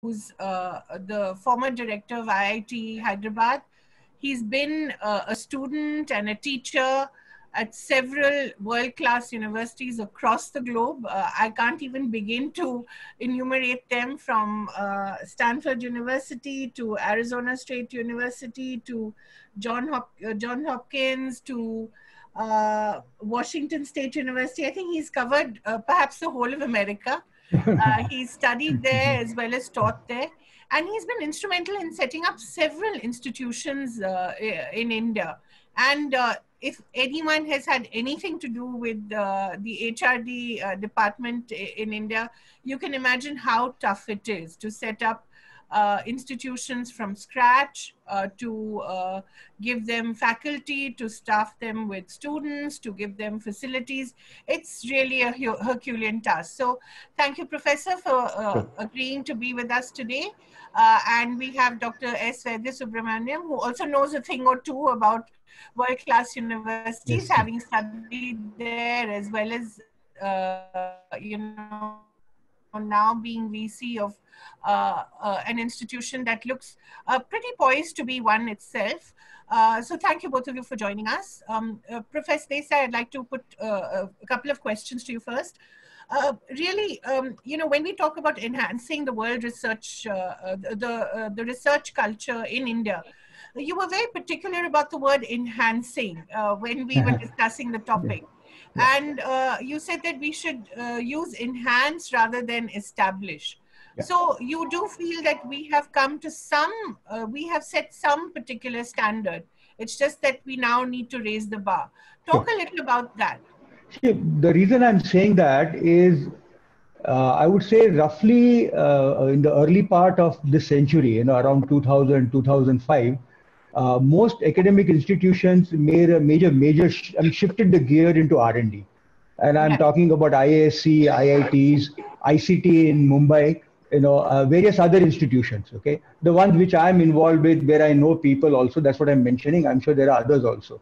who's the former director of IIT Hyderabad. He's been a student and a teacher at several world-class universities across the globe. I can't even begin to enumerate them, from Stanford University to Arizona State University to John Hopkins to Washington State University. I think he's covered perhaps the whole of America. He studied there as well as taught there. And he's been instrumental in setting up several institutions in India. And if anyone has had anything to do with the HRD department in India, you can imagine how tough it is to set up institutions from scratch, to give them faculty, to staff them with students, to give them facilities. It's really a Herculean task. So thank you, Professor, for agreeing to be with us today. And we have Dr. S. Vaidya Subramaniam, who also knows a thing or two about world-class universities, having studied there, as well as, now being VC of an institution that looks pretty poised to be one itself. So thank you, both of you, for joining us. Professor Desai, I'd like to put a couple of questions to you first. Really, when we talk about enhancing the world research, the research culture in India, you were very particular about the word enhancing when we were discussing the topic. And you said that we should use enhance rather than establish. So you do feel that we have come to we have set some particular standard. It's just that we now need to raise the bar. Talk a little about that. See, the reason I'm saying that is, I would say roughly in the early part of this century, around 2000, 2005, most academic institutions made a shifted the gear into R&D. And I'm talking about IISc, IITs, ICT in Mumbai, various other institutions, okay? The ones which I'm involved with, where I know people also, that's what I'm mentioning. I'm sure there are others also.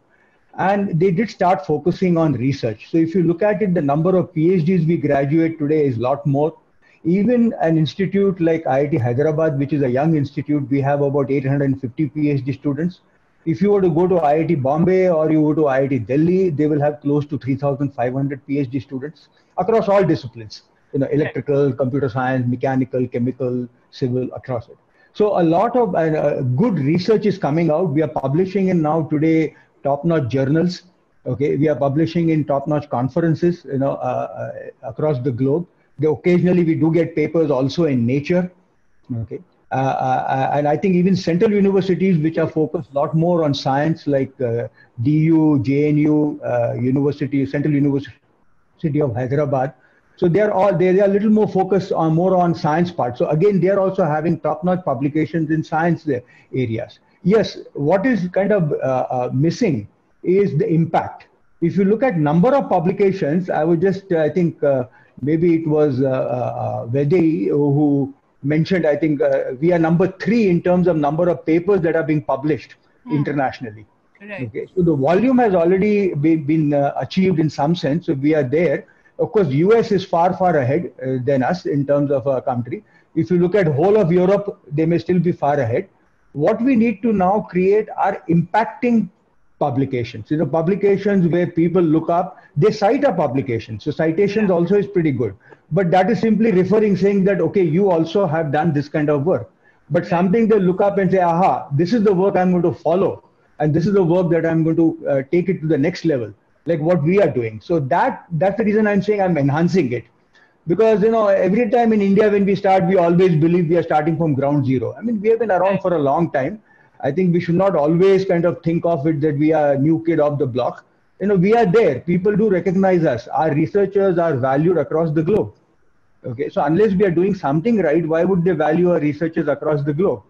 And they did start focusing on research. So if you look at it, the number of PhDs we graduate today is a lot more. Even an institute like IIT Hyderabad, which is a young institute, we have about 850 PhD students. If you were to go to IIT Bombay or you go to IIT Delhi, they will have close to 3,500 PhD students across all disciplines, electrical, computer science, mechanical, chemical, civil, across it. So a lot of good research is coming out. We are publishing in now today top-notch journals. Okay, we are publishing in top-notch conferences, across the globe. Occasionally we do get papers also in Nature. Okay, and I think even central universities which are focused a lot more on science, like DU, JNU, Central University of Hyderabad. So they are a little more focused on more on science part. So again, they are also having top-notch publications in science areas. Yes, what is kind of missing is the impact. If you look at number of publications, I would just, I think maybe it was Vedi who mentioned, I think we are number 3 in terms of number of papers that are being published internationally. Right. Okay, so the volume has already been achieved in some sense. So we are there. Of course, US is far, far ahead than us in terms of our country. If you look at whole of Europe, they may still be far ahead. What we need to now create are impacting publications. Publications where people look up, they cite a publication. So citations also is pretty good. But that is simply referring, saying that, okay, you also have done this kind of work. But something they look up and say, aha, this is the work I'm going to follow. And this is the work that I'm going to take it to the next level, like what we are doing. So that's the reason I'm saying I'm enhancing it. Because, every time in India, when we start, we always believe we are starting from ground zero. I mean, we have been around for a long time. I think we should not always kind of think of it that we are a new kid off the block. We are there. People do recognize us. Our researchers are valued across the globe. Okay, so unless we are doing something right, why would they value our researchers across the globe?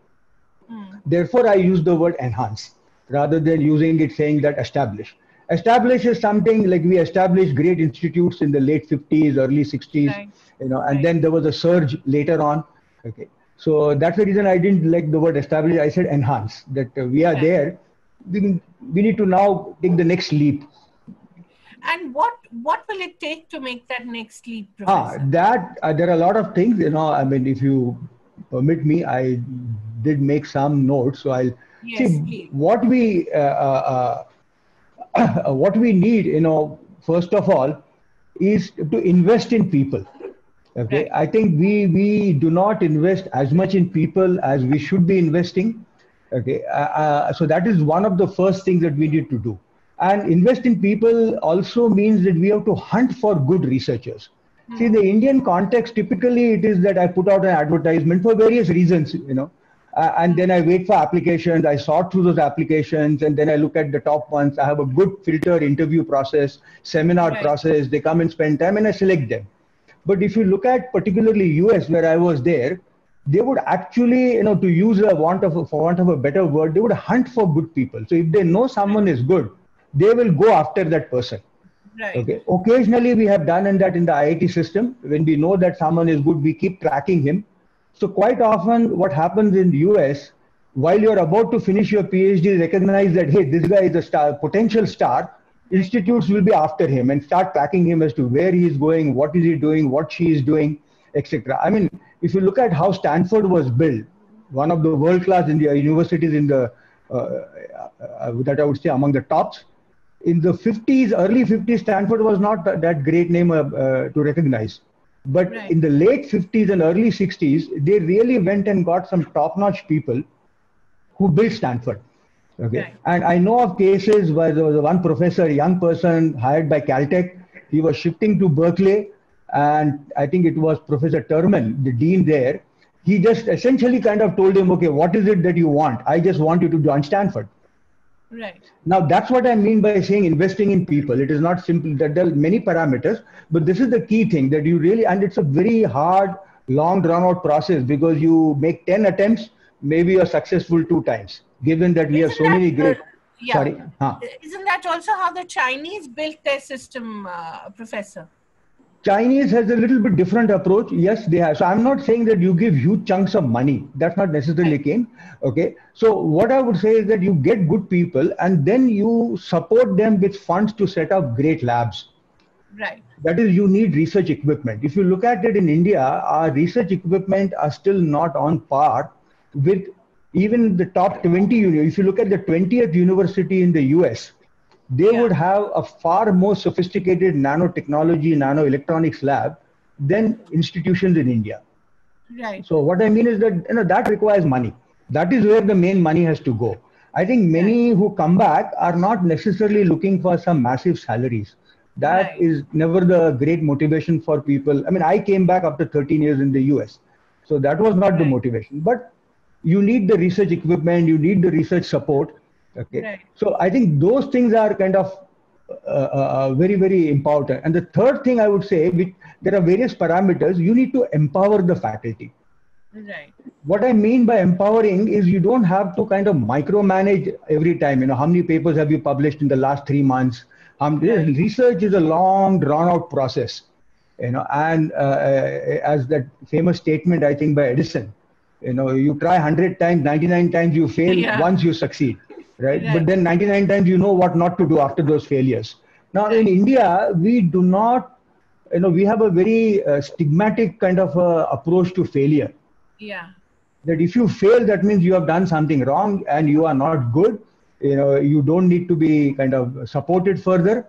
Therefore, I use the word enhance rather than using it saying that establish. Establish is something like we established great institutes in the late 50s, early 60s, and then there was a surge later on. Okay, so that's the reason I didn't like the word establish. I said enhance, that we are there. We need to now take the next leap. And what will it take to make that next leap, Professor? There are a lot of things, I mean, if you permit me, I did make some notes. So I'll see Yes, please. what we need, first of all, is to invest in people. Okay, Right. I think we do not invest as much in people as we should be investing. Okay, so that is one of the first things that we need to do. And invest in people also means that we have to hunt for good researchers. See, the Indian context, typically it is that I put out an advertisement for various reasons, and then I wait for applications. I sort through those applications, and then I look at the top ones. I have a good filter interview process, seminar Right. process. They come and spend time, and I select them. But if you look at particularly US, where I was there, they would actually, to use for want of a better word, they would hunt for good people. So if they know someone is good, they will go after that person. Right. Okay. Occasionally, we have done in that in the IIT system. When we know that someone is good, we keep tracking him. So quite often, what happens in the US, while you're about to finish your PhD, recognize that hey, this guy is a star, potential star. Institutes will be after him and start tracking him as to where he is going, what is he doing, what she is doing, etc. I mean, if you look at how Stanford was built, one of the world-class universities in the that I would say among the tops in the 50s, early 50s, Stanford was not that great name to recognize. But Right. in the late 50s and early 60s, they really went and got some top-notch people who built Stanford. Okay. Right. And I know of cases where there was one professor, a young person hired by Caltech. He was shifting to Berkeley, and I think it was Professor Terman, the dean there. He just essentially kind of told him, okay, what is it that you want? I just want you to join Stanford. Right. Now, that's what I mean by saying investing in people. It is not simple, that there are many parameters, but this is the key thing that you really, and it's a very hard, long drawn out process because you make 10 attempts, maybe you're successful 2 times, given that we have Isn't so that, many great, yeah, sorry. Huh. isn't that also how the Chinese built their system, Professor? Chinese has a little bit different approach. Yes, they have. So I'm not saying that you give huge chunks of money. That's not necessarily Right. keen. Okay. So what I would say is that you get good people and then you support them with funds to set up great labs. Right. That is, you need research equipment. If you look at it in India, our research equipment are still not on par with even the top 20. If you look at the 20th university in the US, they would have a far more sophisticated nanotechnology, nanoelectronics lab than institutions in India. Right. So what I mean is that that requires money. That is where the main money has to go. I think many who come back are not necessarily looking for some massive salaries. That Right. is never the great motivation for people. I mean, I came back after 13 years in the US. So that was not the Right. motivation. But you need the research equipment, you need the research support. Okay. Right. So I think those things are kind of very, very important. And the third thing I would say, which there are various parameters, you need to empower the faculty. Right. What I mean by empowering is you don't have to kind of micromanage every time. How many papers have you published in the last 3 months? Research is a long, drawn-out process. And as that famous statement, I think by Edison, you try 100 times, 99 times you fail, once you succeed, right? But then 99 times you know what not to do after those failures. Now in India, we do not, we have a very stigmatic kind of approach to failure. Yeah. That if you fail, that means you have done something wrong and you are not good. You don't need to be kind of supported further,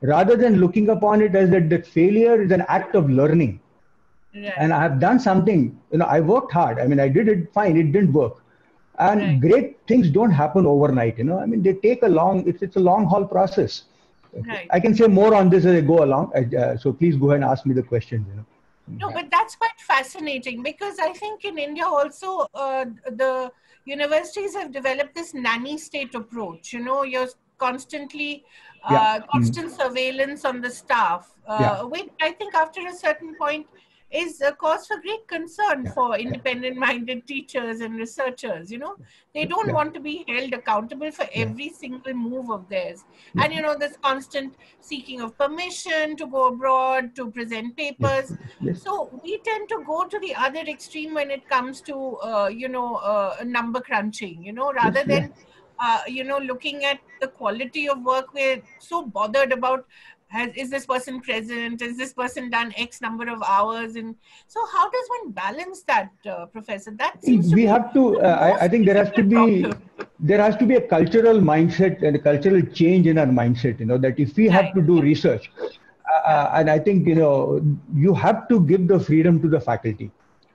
rather than looking upon it as that failure is an act of learning. Right. And I have done something, I worked hard. I mean, I did it fine, it didn't work. And great things don't happen overnight, I mean, they take it's a long haul process. Okay. I can say more on this as I go along. So please go ahead and ask me the questions, No, but that's quite fascinating because I think in India also the universities have developed this nanny state approach. You're constantly constant surveillance on the staff, which I think after a certain point is a cause for great concern for independent-minded teachers and researchers. They don't want to be held accountable for every single move of theirs. And, this constant seeking of permission to go abroad, to present papers. So we tend to go to the other extreme when it comes to, number crunching, rather than, looking at the quality of work. We're so bothered about is this person present? Is this person done X number of hours? And so how does one balance that, Professor? That seems to We be have to, the most I think difficult problem. there has to be a cultural mindset and a cultural change in our mindset, that if we have Right. to do research, Yeah. and I think, you have to give the freedom to the faculty.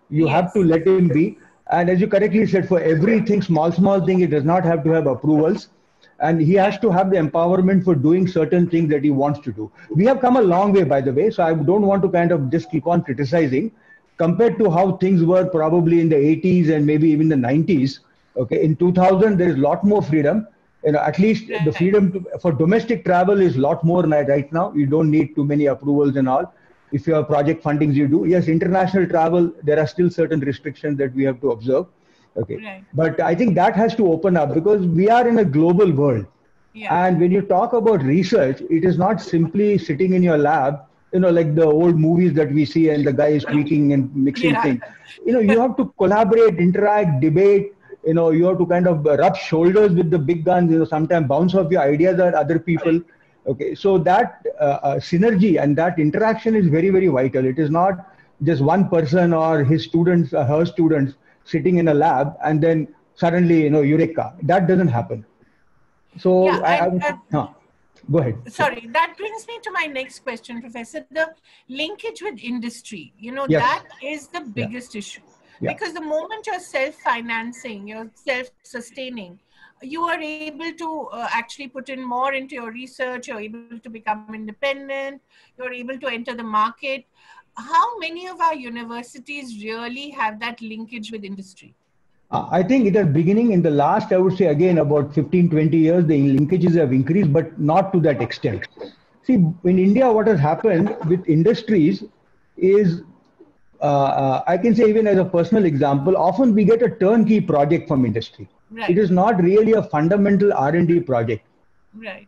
You have to Yes. let him be. And as you correctly said, for everything, small thing, he does not have to have approvals. And he has Right. to have the empowerment for doing certain things that he wants to do. We have come a long way, by the way. So I don't want to kind of just keep on criticizing compared to how things were probably in the 80s and maybe even the 90s. Okay, in 2000, there is a lot more freedom. At least the Right. freedom for domestic travel is a lot more right now. You don't need too many approvals and all. If you have project fundings, you do. Yes, international travel, there are still certain restrictions that we have to observe. Okay, Right. but I think that has to open up because we are in a global world. Yeah. And when you talk about research, it is not simply sitting in your lab, like the old movies that we see and the guy is tweaking and mixing Yeah. things. You have to collaborate, interact, debate. You have to kind of rub shoulders with the big guns, sometimes bounce off your ideas at other people. Okay, so that synergy and that interaction is very, very vital. It is not just one person or his students or her students sitting in a lab and then suddenly, eureka. That doesn't happen. Yeah. So I And would, go ahead. Sure. sorry, that brings me to my next question, Professor. The linkage with industry, Yes. that is the Yeah. biggest issue. Yeah. Because the moment you're self-financing, you're self-sustaining, you are able to actually put in more into your research, you're able to become independent, you're able to enter the market. How many of our universities really have that linkage with industry? I think it is beginning in the last, I would say again, about 15, 20 years, the linkages have increased, but not to that extent. See, in India, what has happened with industries is, I can say even as a personal example, often we get a turnkey project from industry. It Right. is not really a fundamental R&D project. Right.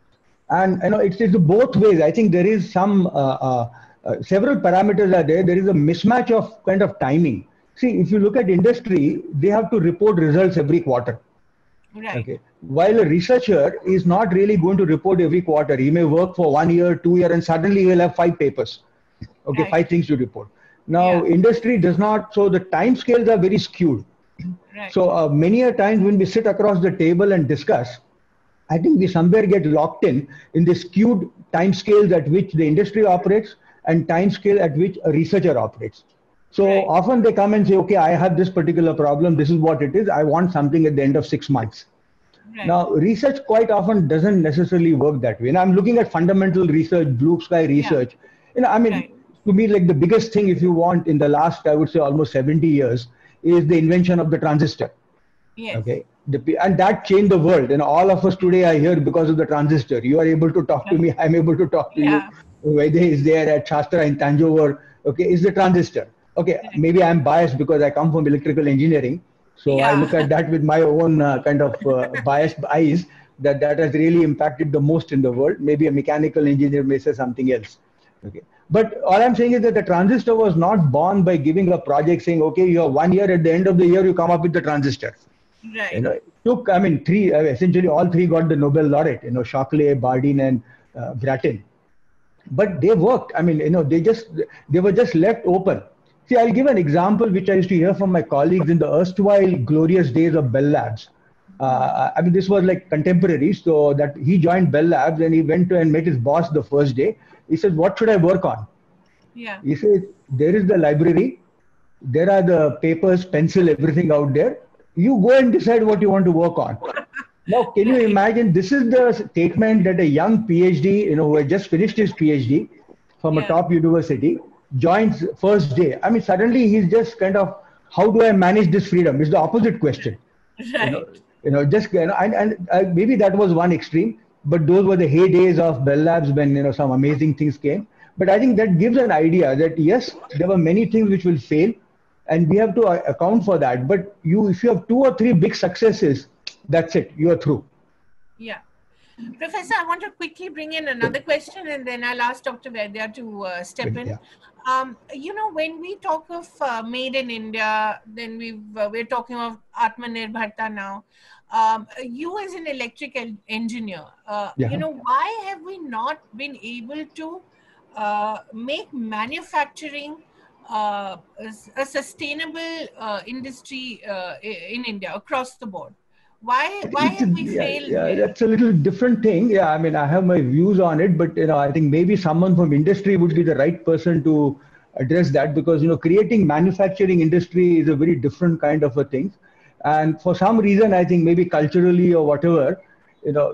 And it's both ways. I think there is some several parameters are there. There is a mismatch of kind of timing. See, if you look at industry, they have to report results every quarter. Right. Okay. While a researcher is not really going to report every quarter. He may work for 1 year, 2 years, and suddenly he will have 5 papers. Okay, Right. 5 things to report. Now, Yeah. industry does not. So the time scales are very skewed. Right. So many a times when we sit across the table and discuss, I think we somewhere get locked in the skewed time scales at which the industry operates and time scale at which a researcher operates. So Right. often they come and say, okay, I have this particular problem. This is what it is. I want something at the end of 6 months. Right. Now, research quite often doesn't necessarily work that way. And I'm looking at fundamental research, blue sky research. I mean, Right. to me, like the biggest thing, if you want, in the last, I would say almost 70 years, is the invention of the transistor. Yes. Okay. And that changed the world. And all of us today are here because of the transistor. You are able to talk to me. I'm able to talk to you. Yeah. Vaide is there at Shastra in Tanjore. Okay. Is the transistor. Okay. Right. Maybe I'm biased because I come from electrical engineering. So I Yeah. look at that with my own kind of biased eyes that has really impacted the most in the world. Maybe a mechanical engineer may say something else. Okay. But all I'm saying is that the transistor was not born by giving a project saying, okay, you have 1 year, at the end of the year, you come up with the transistor. Right. It took, I mean, three, essentially all three got the Nobel laureate, Shockley, Bardeen, and Grattan. But they worked. I mean, they were just left open. See, I'll give an example which I used to hear from my colleagues in the erstwhile glorious days of Bell Labs. I mean, this was like contemporary. So that he joined Bell Labs and he went to and met his boss the first day. He said, "What should I work on?" Yeah. He said, "There is the library. There are the papers, pencil, everything out there. You go and decide what you want to work on." Now, can you imagine? This is the statement that a young PhD, who had just finished his PhD from a Yeah. top university, joins first day. I mean, suddenly he's just kind of, how do I manage this freedom? It's the opposite question. Right. Just and maybe that was one extreme, but those were the heydays of Bell Labs when some amazing things came. But I think that gives an idea that yes, there were many things which will fail, and we have to account for that. But if you have 2 or 3 big successes, that's it. You are through. Yeah. Professor, I want to quickly bring in another question and then I'll ask Dr. Vaidya to step in. Yeah. When we talk of made in India, then we're talking of Atmanirbharta now. You as an electrical engineer, Yeah. why have we not been able to make manufacturing a sustainable industry in India across the board? Why have we Yeah, failed yeah, there? that's a little different thing. Yeah, I mean, I have my views on it, but I think maybe someone from industry would be the right person to address that, because creating manufacturing industry is a very different kind of a thing, and for some reason, I think maybe culturally or whatever,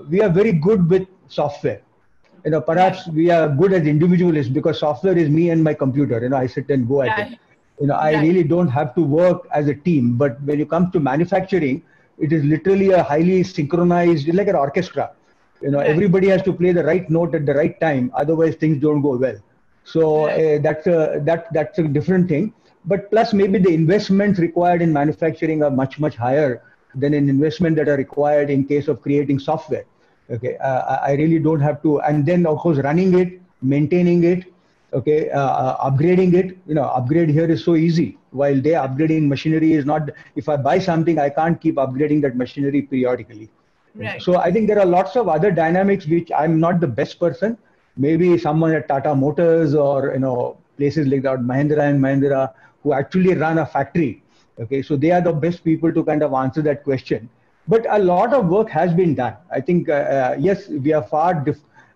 we are very good with software. Right, Perhaps we are good as individualists because software is me and my computer. I sit and go at it. right, I right. really don't have to work as a team. But when you come to manufacturing, it is literally a highly synchronized, like an orchestra. Right, Everybody has to play the right note at the right time. Otherwise, things don't go well. So right, that's a different thing. But plus, maybe the investments required in manufacturing are much higher than an investment that are required in case of creating software. Okay, I really don't have to, and then of course running it, maintaining it, okay, upgrading it. Upgrade here is so easy. While they upgrading machinery is not. If I buy something, I can't keep upgrading that machinery periodically. right, So I think there are lots of other dynamics which I'm not the best person. Maybe someone at Tata Motors or places like that, Mahindra and Mahindra, who actually run a factory. Okay, so they are the best people to kind of answer that question. But a lot of work has been done. I think yes, we are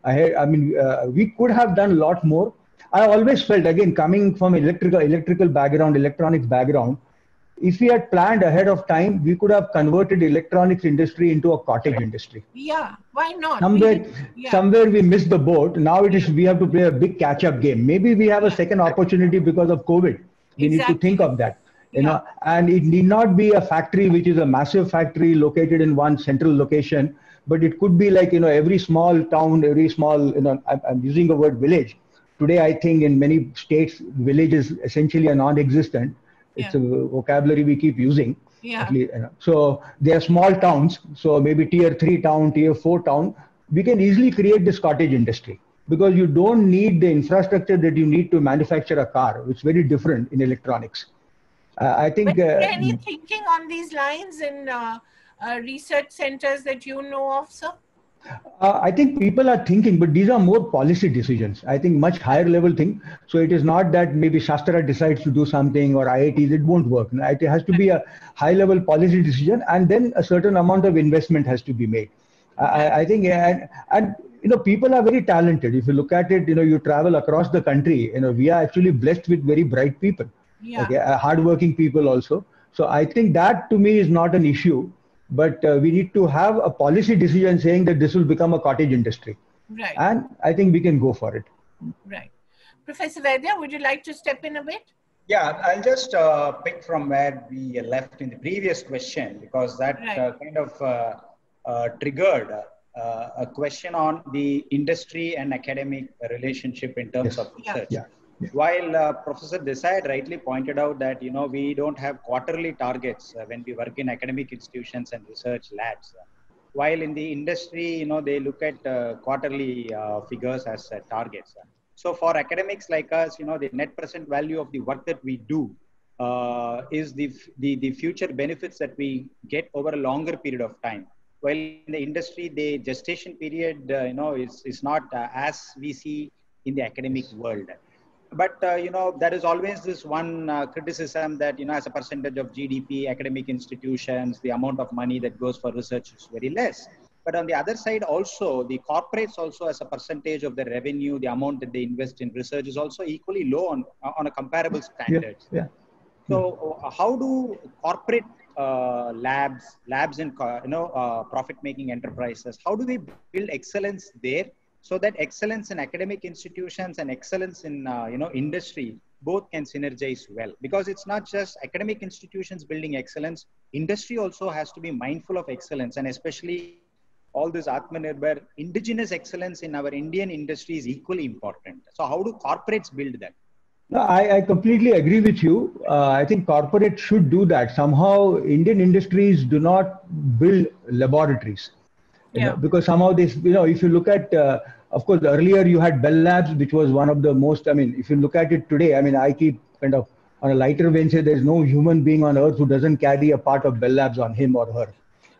ahead. I mean, we could have done a lot more. I always felt, again, coming from electrical background, electronics background, if we had planned ahead of time, we could have converted electronics industry into a cottage industry. yeah, why not? Somewhere, Yeah, somewhere we missed the boat. Now it yeah, is we have to play a big catch-up game. Maybe we have a yeah, second opportunity because of COVID. We need to think exactly. of that. Yeah, And it need not be a factory which is a massive factory located in one central location, but it could be like every small town, every small I'm using the word village. Today, I think in many states, village is essentially a non-existent. It's yeah, a vocabulary we keep using. At yeah. least, so they are small towns. So maybe tier 3 town, tier 4 town. We can easily create this cottage industry because you don't need the infrastructure that you need to manufacture a car. It's very different in electronics. I But think. is there any thinking on these lines in research centers that you know of, sir? I think people are thinking, but these are more policy decisions. I think much higher level thing. So it is not that maybe Shastra decides to do something or IITs, it won't work. It has to be a high level policy decision, and then a certain amount of investment has to be made. Right. I think, and people are very talented. If you look at it, you travel across the country, we are actually blessed with very bright people, Yeah. okay, hardworking people also. So I think that to me is not an issue, but we need to have a policy decision saying that this will become a cottage industry. Right. And I think we can go for it. Right. Professor Vaidya, would you like to step in a bit? Yeah, I'll just pick from where we left in the previous question, because that Right. kind of triggered a question on the industry and academic relationship in terms Yes. of research. Yeah. While Professor Desai had rightly pointed out that we don't have quarterly targets when we work in academic institutions and research labs. While in the industry, they look at quarterly figures as targets. So for academics like us, the net present value of the work that we do is the future benefits that we get over a longer period of time. While in the industry, the gestation period, is not as we see in the academic world. But there is always this one criticism that as a percentage of GDP, academic institutions, the amount of money that goes for research is very less. But on the other side, also the corporates also as a percentage of the revenue, the amount that they invest in research is also equally low on a comparable standards. Yeah. So how do corporate labs and profit-making enterprises, how do we build excellence there, so that excellence in academic institutions and excellence in industry both can synergize well? Because it's not just academic institutions building excellence, industry also has to be mindful of excellence, and especially all this Atmanirbhar, indigenous excellence in our Indian industry is equally important. So how do corporates build that? No, I completely agree with you. I think corporates should do that. Somehow, Indian industries do not build laboratories. You know, because somehow this, you know, if you look at, of course, earlier you had Bell Labs, which was one of the most, I mean, if you look at it today, I mean, I keep kind of on a lighter vein say there's no human being on earth who doesn't carry a part of Bell Labs on him or her.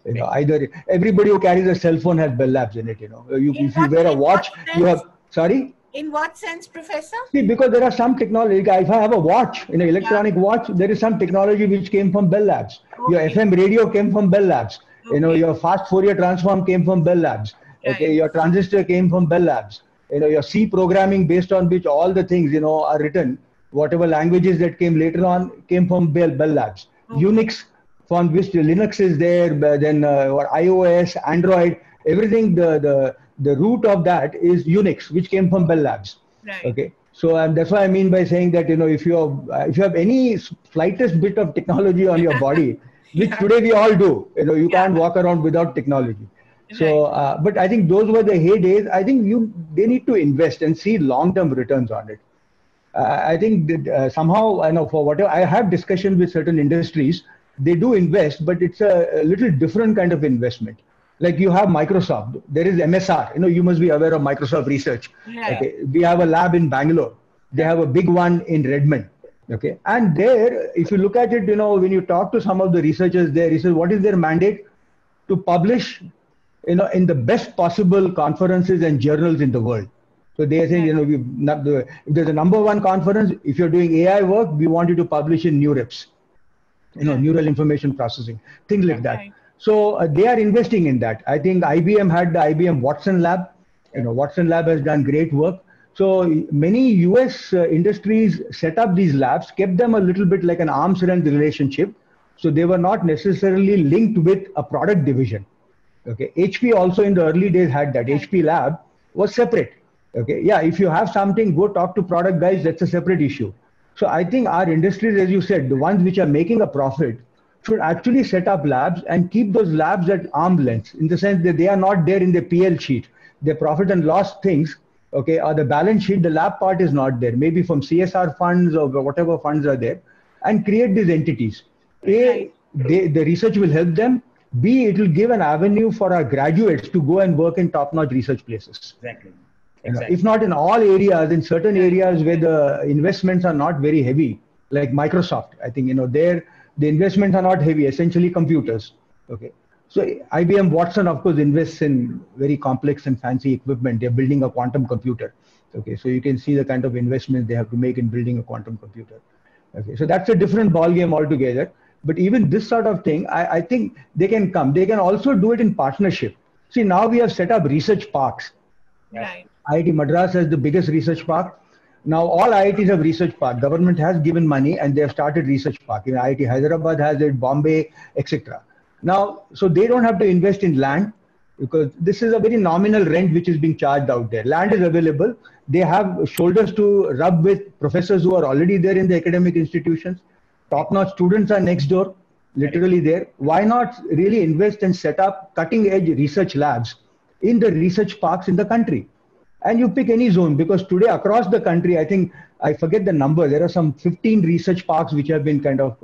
You know, either everybody who carries a cell phone has Bell Labs in it. You know, if you wear a watch, you have. Sorry. In what sense, Professor? See, because there are some technology. If I have a watch, in an electronic watch, there is some technology which came from Bell Labs. Okay. Your FM radio came from Bell Labs. Okay. You know, your fast Fourier transform came from Bell Labs. Okay, right. Your transistor came from Bell Labs. You know, your C programming based on which all the things, you know, are written. Whatever languages that came later on came from Bell Labs. Okay. Unix, from which Linux is there, then or iOS, Android, everything. The root of that is Unix, which came from Bell Labs. Right. Okay, so that's what I mean by saying that, you know, if you have any slightest bit of technology on your body, which today we all do, you know, you can't walk around without technology. So, but I think those were the heydays. I think they need to invest and see long-term returns on it. I think that somehow, I know for whatever I have discussions with certain industries, they do invest, but it's a little different kind of investment. Like you have Microsoft, there is MSR. You know, you must be aware of Microsoft Research. Yeah. Okay, we have a lab in Bangalore. They have a big one in Redmond. Okay, and there, if you look at it, you know, when you talk to some of the researchers there, he says, what is their mandate? To publish, you know, in the best possible conferences and journals in the world. So they are saying, you know, if there's a #1 conference, if you're doing AI work, we want you to publish in NeurIPS, you know, neural information processing, things like that. So they are investing in that. I think IBM had the IBM Watson Lab. You know, Watson Lab has done great work. So many US industries set up these labs, kept them a little bit like an arm's length relationship. So they were not necessarily linked with a product division. Okay, HP also in the early days had that. HP Lab was separate. Okay, yeah, if you have something, go talk to product guys, that's a separate issue. So I think our industries, as you said, the ones which are making a profit, should actually set up labs and keep those labs at arm's length, in the sense that they are not there in the PL sheet. The profit and loss things, okay, or the balance sheet, the lab part is not there, maybe from CSR funds or whatever funds are there, and create these entities. A, the research will help them. B, it will give an avenue for our graduates to go and work in top-notch research places. Exactly. If not in all areas, in certain areas where the investments are not very heavy, like Microsoft, I think, you know, the investments are not heavy, essentially computers. Okay. So IBM Watson, of course, invests in very complex and fancy equipment. They're building a quantum computer. Okay. So you can see the kind of investment they have to make in building a quantum computer. Okay. So that's a different ballgame altogether. But even this sort of thing, I think they can come. They can also do it in partnership. See, now we have set up research parks. Right. IIT Madras has the biggest research park. Now all IITs have research park. Government has given money and they have started research park. You know, IIT Hyderabad has it, Bombay, etc. Now, so they don't have to invest in land, because this is a very nominal rent which is being charged out there. Land is available. They have shoulders to rub with professors who are already there in the academic institutions. Top-notch students are next door, literally there. Why not really invest and set up cutting-edge research labs in the research parks in the country? And you pick any zone, because today across the country, I think, I forget the number, there are some 15 research parks which have been kind of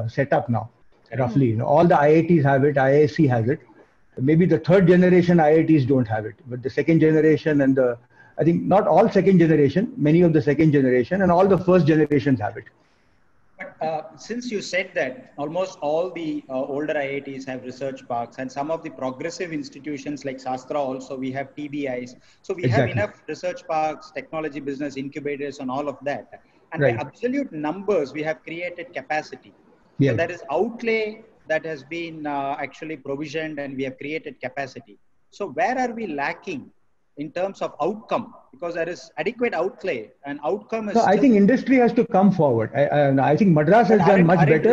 set up now, roughly. You know, all the IITs have it, IISc has it. Maybe the third generation IITs don't have it, but the second generation and I think not all second generation, many of the second generation and all the first generations have it. But since you said that almost all the older IITs have research parks, and some of the progressive institutions like Shastra also, we have TBIs. So we have enough research parks, technology business incubators and all of that. And by absolute numbers, we have created capacity. So that is outlay that has been actually provisioned, and we have created capacity. So where are we lacking in terms of outcome? Because there is adequate outlay and outcome is. So I think industry has to come forward. I think Madras has done much better.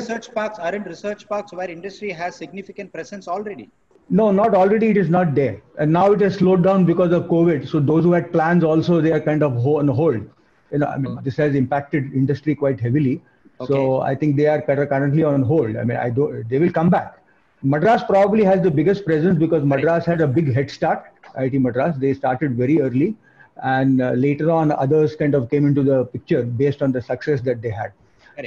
Aren't research parks where industry has significant presence already? No, not already. It is not there. And now it has slowed down because of COVID. So those who had plans also, they are kind of on hold. You know, I mean, this has impacted industry quite heavily. Okay. So I think they are currently on hold. I mean, they will come back. Madras probably has the biggest presence because Madras had a big head start. IIT Madras, they started very early, and later on others kind of came into the picture based on the success that they had.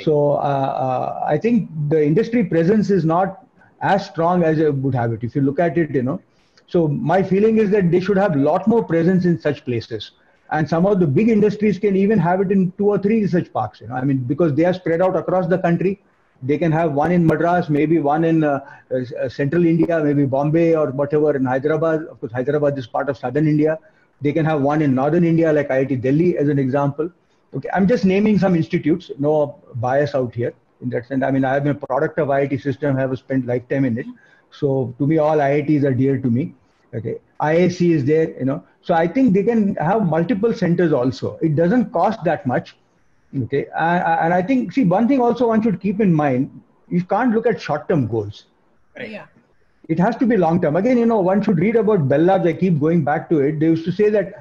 So I think the industry presence is not as strong as it would have it. If you look at it, you know, So my feeling is that they should have a lot more presence in such places. And some of the big industries can even have it in 2 or 3 research parks. I mean, because they are spread out across the country. They can have one in Madras, maybe one in central India, maybe Bombay or whatever in Hyderabad. Of course, Hyderabad is part of southern India. They can have one in northern India, like IIT Delhi, as an example. Okay, I'm just naming some institutes. No bias out here in that sense. I mean, I have been a product of IIT system. I have spent lifetime in it. So to me, all IITs are dear to me. Okay, IAC is there. So I think they can have multiple centers also. It doesn't cost that much. Okay, and I think, see, one thing also one should keep in mind, you can't look at short-term goals. Right. Yeah. It has to be long-term. Again, one should read about Bell Labs. I keep going back to it. They used to say that,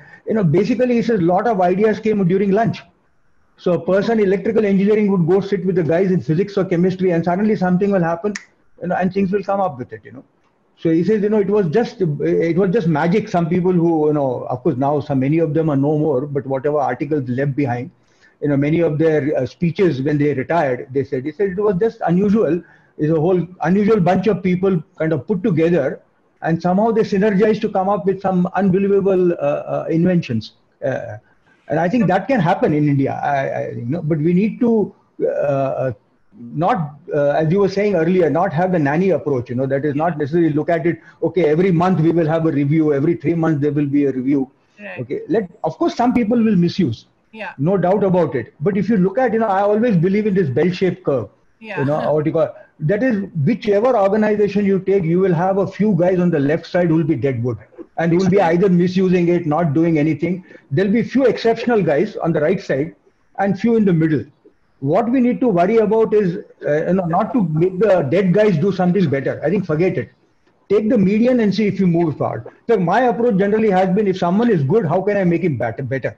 basically, he says a lot of ideas came during lunch. So a person, electrical engineering, would go sit with the guys in physics or chemistry, and suddenly something will happen, and things will come up with it. So he says, it was just magic. Some people who, of course, now many of them are no more, but whatever articles left behind, many of their speeches when they retired, he said it was just unusual. It's a whole unusual bunch of people kind of put together, and somehow they synergized to come up with some unbelievable inventions. And I think that can happen in India, but we need to not, as you were saying earlier, not have the nanny approach, that is not necessarily look at it, okay, every month we will have a review, every 3 months there will be a review. Right. Okay, of course, some people will misuse. Yeah. No doubt about it. But if you look at, I always believe in this bell-shaped curve. Yeah. What you call, that is, whichever organization you take, you will have a few guys on the left side who will be dead wood. And who will be either misusing it, not doing anything. There'll be few exceptional guys on the right side and few in the middle. What we need to worry about is not to make the dead guys do something better. I think forget it. Take the median and see if you move forward. So my approach generally has been, if someone is good, how can I make him better?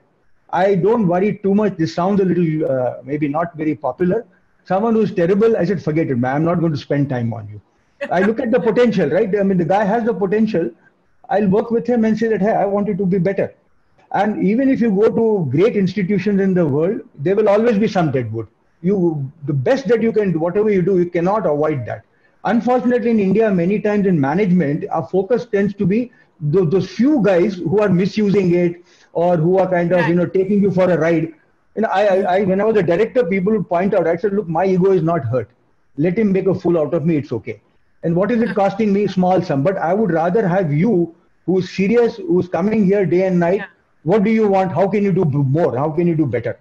I don't worry too much. This sounds a little, maybe not very popular. Someone who's terrible, I said, forget it, man. I'm not going to spend time on you. I look at the potential, right? I mean, the guy has the potential. I'll work with him and say that, hey, I want you to be better. And even if you go to great institutions in the world, there will always be some deadwood. The best that you can do, whatever you do, you cannot avoid that. Unfortunately, in India, many times in management, our focus tends to be those few guys who are misusing it or who are kind of, taking you for a ride. When I was a director, people would point out, I said, look, my ego is not hurt. Let him make a fool out of me. It's okay. And what is it costing me? Small sum. But I would rather have you who's serious, who's coming here day and night. Yeah. What do you want? How can you do more? How can you do better?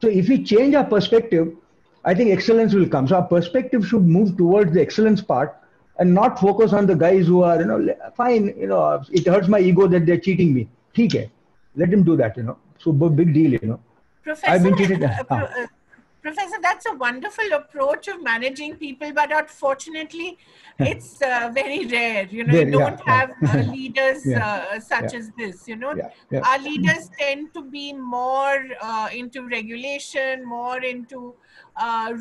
So if we change our perspective, I think excellence will come. So our perspective should move towards the excellence part and not focus on the guys who are, fine, it hurts my ego that they're cheating me. Okay, let him do that, So big deal, Professor, I've been cheated. Professor, that's a wonderful approach of managing people, but unfortunately, it's very rare. You don't have leaders such as this. Our leaders tend to be more into regulation, more into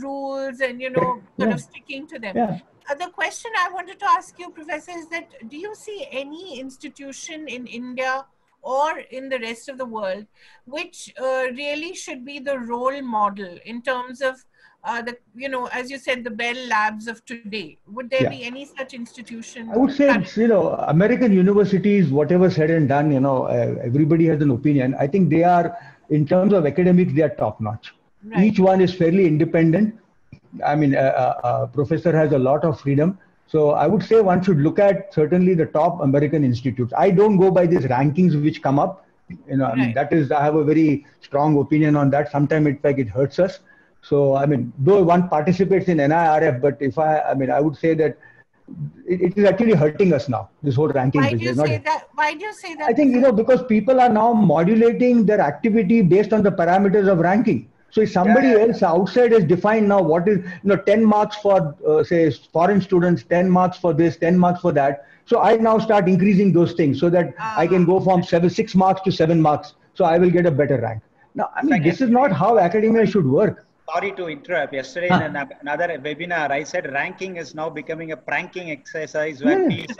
rules, and kind of sticking to them. Yeah. The question I wanted to ask you, Professor, is that do you see any institution in India or in the rest of the world, which really should be the role model in terms of as you said, the Bell Labs of today? Would there be any such institution? I would say, American universities, whatever said and done, everybody has an opinion. I think they are, in terms of academics, they are top notch. Right. Each one is fairly independent. I mean, a professor has a lot of freedom. So I would say one should look at certainly the top American institutes. I don't go by these rankings which come up. I mean, that is, I have a very strong opinion on that. Sometimes, in fact, it hurts us. So, I mean, though one participates in NIRF, but I would say that it is actually hurting us now, this whole ranking. Why do you say that? Why do you say that? I think, because people are now modulating their activity based on the parameters of ranking. So if somebody else outside has defined now what is, 10 marks for, say, foreign students, 10 marks for this, 10 marks for that. So I now start increasing those things so that I can go from 6 marks to 7 marks. So I will get a better rank. Now, I mean, this is not how academia should work. Sorry to interrupt. Yesterday in another webinar, I said ranking is now becoming a pranking exercise where people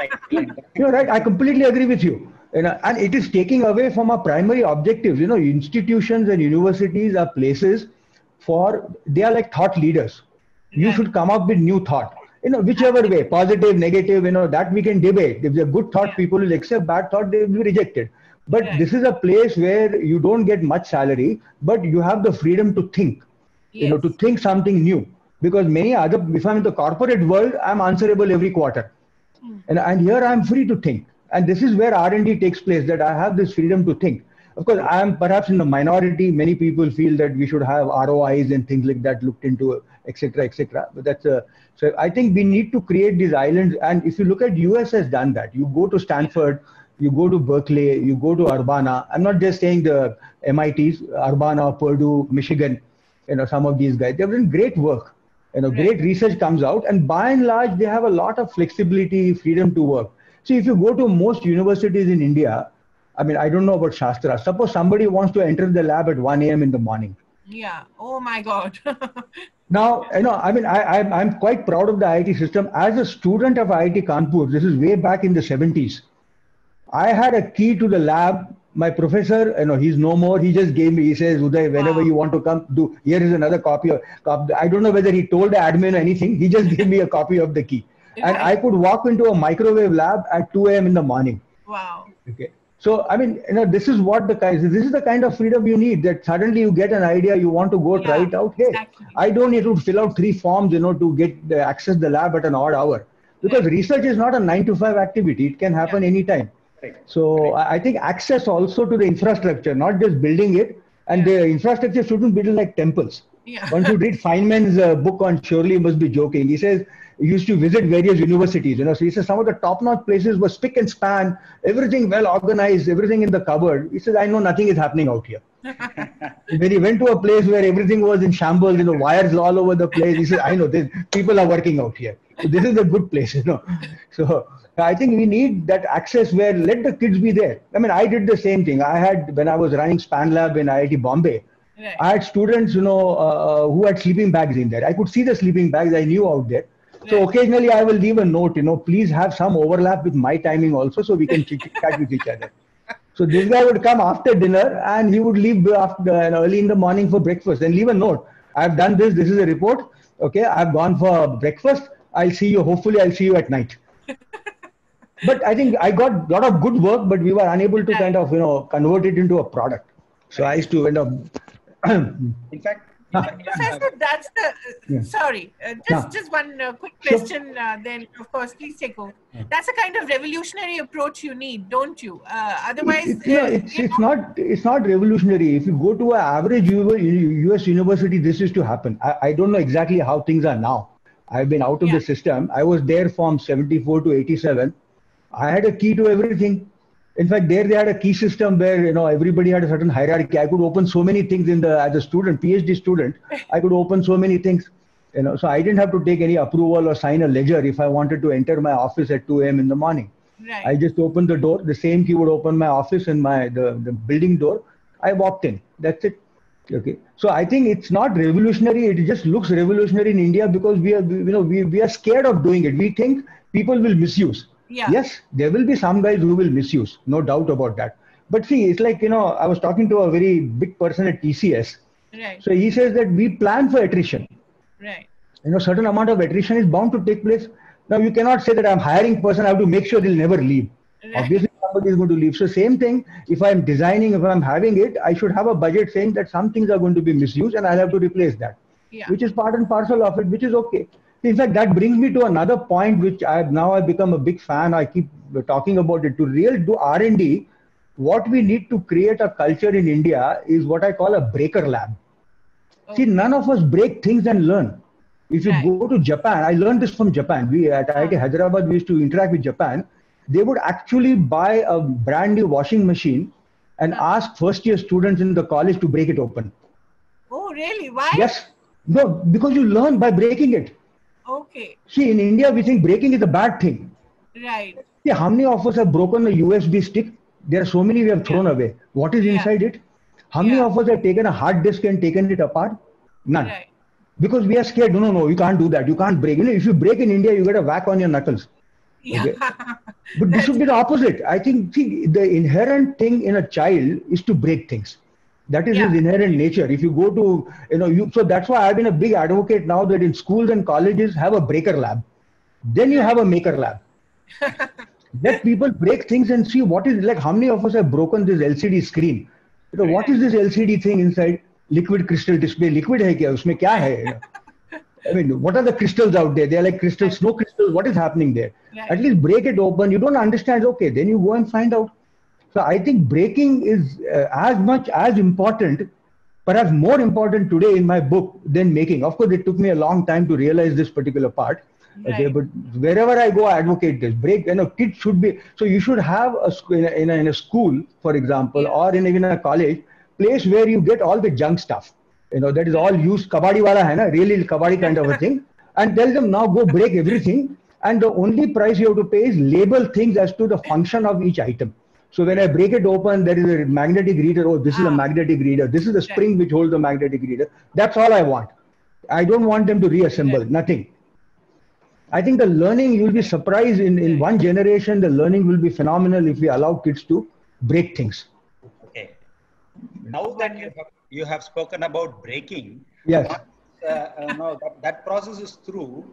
You're right. I completely agree with you. And it is taking away from our primary objectives. Institutions and universities are places they are like thought leaders. You should come up with new thought. whichever way, positive, negative, that we can debate. If they're good thought, people will accept; bad thought, they will be rejected. But this is a place where you don't get much salary, but you have the freedom to think, to think something new. Because many other, if I'm in the corporate world, I'm answerable every quarter. And here I'm free to think. And this is where R&D takes place, that I have this freedom to think. Of course, I am perhaps in the minority. Many people feel that we should have ROIs and things like that looked into, etc., etc. But that's so I think we need to create these islands. And if you look at US has done that. You go to Stanford, you go to Berkeley, you go to Urbana. I'm not just saying the MITs, Urbana, Purdue, Michigan, some of these guys. They've done great work. Great research comes out, and by and large, they have a lot of flexibility, freedom to work. See, if you go to most universities in India, I mean, I don't know about Shastra. Suppose somebody wants to enter the lab at 1 a.m. in the morning. Yeah. Oh my God. Now, I mean, I'm quite proud of the IIT system. As a student of IIT Kanpur, this is way back in the 70s. I had a key to the lab. My professor, he's no more. He just gave me, he says, Uday, whenever you want to come, here is another copy. I don't know whether he told the admin or anything. He just gave me a copy of the key. And I could walk into a microwave lab at 2 a.m. in the morning. Wow. Okay. So, I mean, this is the kind of freedom you need, that suddenly you get an idea, you want to go try it out. Hey, exactly. I don't need to fill out 3 forms, to get access the lab at an odd hour. Because research is not a 9-to-5 activity. It can happen anytime. Right. So I think access also to the infrastructure, not just building it, and the infrastructure shouldn't be like temples. One should read Feynman's book on Surely You Must Be Joking. He says he used to visit various universities, so he says some of the top-notch places were spick and span, everything well organized, everything in the cupboard. He says, I know nothing is happening out here. When he went to a place where everything was in shambles, wires all over the place, he says, I know this, people are working out here. So this is a good place, So I think we need that access where let the kids be there. I mean, I did the same thing. I had, when I was running Span Lab in IIT Bombay, I had students, who had sleeping bags in there. I could see the sleeping bags I knew out there. So occasionally I will leave a note, please have some overlap with my timing also, so we can chat with each other. So this guy would come after dinner and he would leave early in the morning for breakfast and leave a note. I've done this. This is a report. Okay. I've gone for breakfast. I'll see you. Hopefully I'll see you at night. But I think I got a lot of good work, but we were unable to kind of, convert it into a product. So I used to end up. In fact, Professor, that's the, sorry, just one quick question, then of course, please take over. That's a kind of revolutionary approach you need, don't you? Otherwise, it's not revolutionary. If you go to an average US university, this is to happen. I don't know exactly how things are now. I've been out of the system. I was there from 74 to 87. I had a key to everything. In fact, there they had a key system where, everybody had a certain hierarchy. I could open so many things as a student, PhD student, I could open so many things, so I didn't have to take any approval or sign a ledger if I wanted to enter my office at 2 a.m. in the morning. Right. I just opened the door. The same key would open my office and the building door. I walked in. That's it. Okay. So I think it's not revolutionary. It just looks revolutionary in India because we are scared of doing it. We think people will misuse. Yeah. Yes, there will be some guys who will misuse, no doubt about that. But see, it's like, I was talking to a very big person at TCS. Right. So he says that we plan for attrition. Right. Certain amount of attrition is bound to take place. Now, you cannot say that I'm hiring person, I have to make sure they'll never leave. Right. Obviously, somebody is going to leave. So same thing, if I'm designing, if I'm having it, I should have a budget saying that some things are going to be misused and I'll have to replace that, which is part and parcel of it, which is okay. In fact, that brings me to another point, which I've become a big fan. I keep talking about it. To really do R&D, what we need to create a culture in India is what I call a breaker lab. Okay. See, none of us break things and learn. If you go to Japan, I learned this from Japan. We at IIT Hyderabad, we used to interact with Japan. They would actually buy a brand new washing machine and ask first-year students in the college to break it open. Oh, really? Why? Yes. No, because you learn by breaking it. Okay. See, in India, we think breaking is a bad thing. Right. See, how many of us have broken a USB stick? There are so many we have thrown away. What is inside it? How many of us have taken a hard disk and taken it apart? None. Right. Because we are scared. No, you can't do that. You can't break. If you break in India, you get a whack on your knuckles. Okay? But this should be the opposite. I think, see, the inherent thing in a child is to break things. That is his inherent nature. If you go to, so that's why I've been a big advocate now that in schools and colleges have a breaker lab. Then you have a maker lab. Let people break things and see what is, like, how many of us have broken this LCD screen? You know, what is this LCD thing inside? Liquid crystal display. Liquid hai kya? Usme kya hai? You know? I mean, what are the crystals out there? They're like crystals, snow crystals. What is happening there? Right. At least break it open. You don't understand. Okay, then you go and find out. So I think breaking is as much as important, perhaps more important today in my book than making. Of course, it took me a long time to realize this particular part. Okay, Right. but wherever I go, I advocate this. Break, you know, kids should be, so you should have a school, in a school, for example, Yeah. or in even a college, place where you get all the junk stuff. You know, that is all used, kabadi wala hai na, really kabadi kind of a thing. And tell them now go break everything. And the only price you have to pay is label things as to the function of each item. So when I break it open, there is a magnetic reader. Oh, this is a magnetic reader. This is the spring which holds the magnetic reader. That's all I want. I don't want them to reassemble, nothing. I think the learning, you'll be surprised in one generation, the learning will be phenomenal if we allow kids to break things. Okay. Now that you have spoken about breaking, Yes. once, no, that process is through.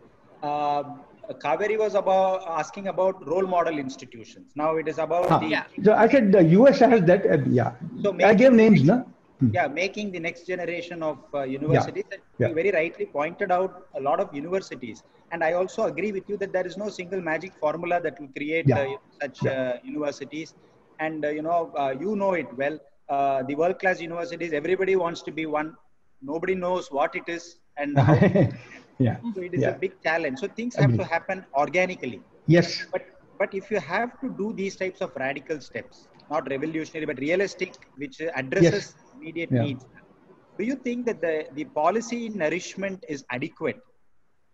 Kaveri was asking about role model institutions. Now it is about the. Yeah. So I said the US has that, yeah. So I gave names, no? Yeah, making the next generation of universities. And Yeah. you very rightly pointed out a lot of universities. And I also agree with you that there is no single magic formula that will create such universities. And, you know it well. The world-class universities, everybody wants to be one. Nobody knows what it is and how. Yeah. So it is a big challenge. So things have to happen organically. Yes. But if you have to do these types of radical steps, not revolutionary, but realistic, which addresses immediate needs, do you think that the policy nourishment is adequate?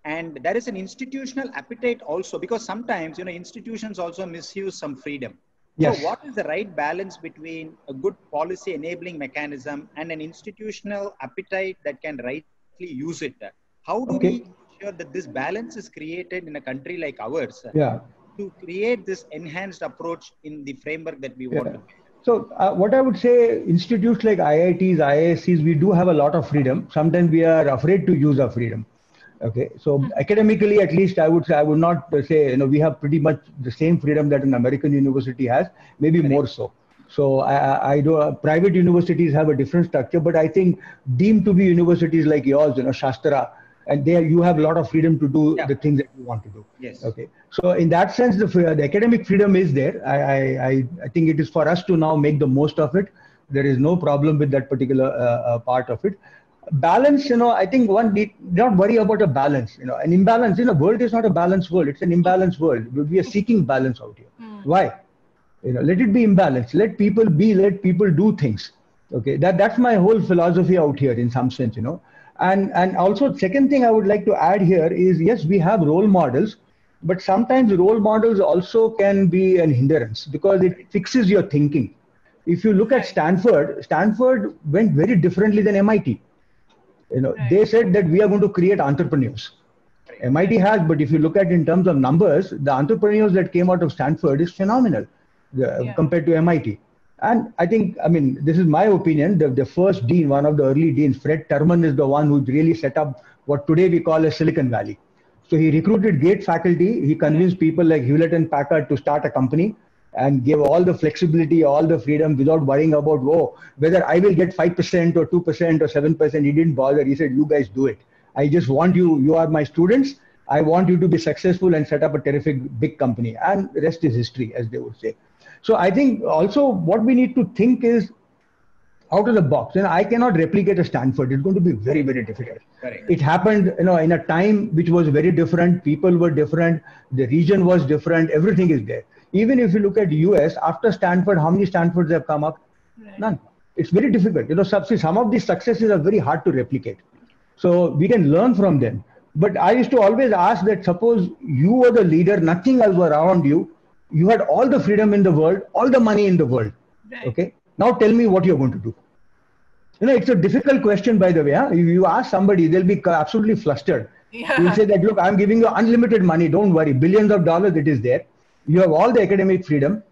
And there is an institutional appetite also, because sometimes, you know, institutions also misuse some freedom. Yes. So what is the right balance between a good policy enabling mechanism and an institutional appetite that can rightly use it? How do we ensure that this balance is created in a country like ours to create this enhanced approach in the framework that we want to do? So what I would say, institutes like IITs, IISCs, we do have a lot of freedom. Sometimes we are afraid to use our freedom. Okay, so academically, at least I would say, I would not say, you know, we have pretty much the same freedom that an American university has, maybe more so. So I do, private universities have a different structure, but I think deemed to be universities like yours, you know, Shastra, and there you have a lot of freedom to do the things that you want to do. Yes. Okay. So in that sense, the academic freedom is there. I think it is for us to now make the most of it. There is no problem with that particular part of it. Balance, you know, I think one need not worry about a balance. You know, an imbalance in a world is not a balanced world. It's an imbalanced world. We are seeking balance out here. Why? You know, let it be imbalanced. Let people be. Let people do things. Okay, that's my whole philosophy out here in some sense. You know, and also second thing I would like to add here is, yes, we have role models, but sometimes role models also can be an hindrance because it fixes your thinking. If you look at Stanford went very differently than MIT. You know, they said that we are going to create entrepreneurs. MIT has, but if you look at in terms of numbers, the entrepreneurs that came out of Stanford is phenomenal compared to MIT. And I think, I mean, this is my opinion, the first dean, one of the early deans, Fred Terman, is the one who really set up what today we call as Silicon Valley. So he recruited great faculty. He convinced people like Hewlett and Packard to start a company and gave all the flexibility, all the freedom without worrying about, whether I will get 5% or 2% or 7%. He didn't bother. He said, you guys do it. I just want you are my students. I want you to be successful and set up a terrific big company. And the rest is history, as they would say. So I think also what we need to think is out of the box. And I cannot replicate a Stanford. It's going to be very, very difficult. Correct. It happened, you know, in a time which was very different. People were different. The region was different. Everything is there. Even if you look at US, after Stanford, how many Stanfords have come up? None. It's very difficult. You know, some of these successes are very hard to replicate. So we can learn from them. But I used to always ask that suppose you were the leader, nothing else were around you. You had all the freedom in the world, all the money in the world. Okay. Now tell me what you're going to do. You know, it's a difficult question, by the way. Huh? If you ask somebody, they'll be absolutely flustered. You'll say that, look, I'm giving you unlimited money. Don't worry. Billions of dollars, it is there. You have all the academic freedom.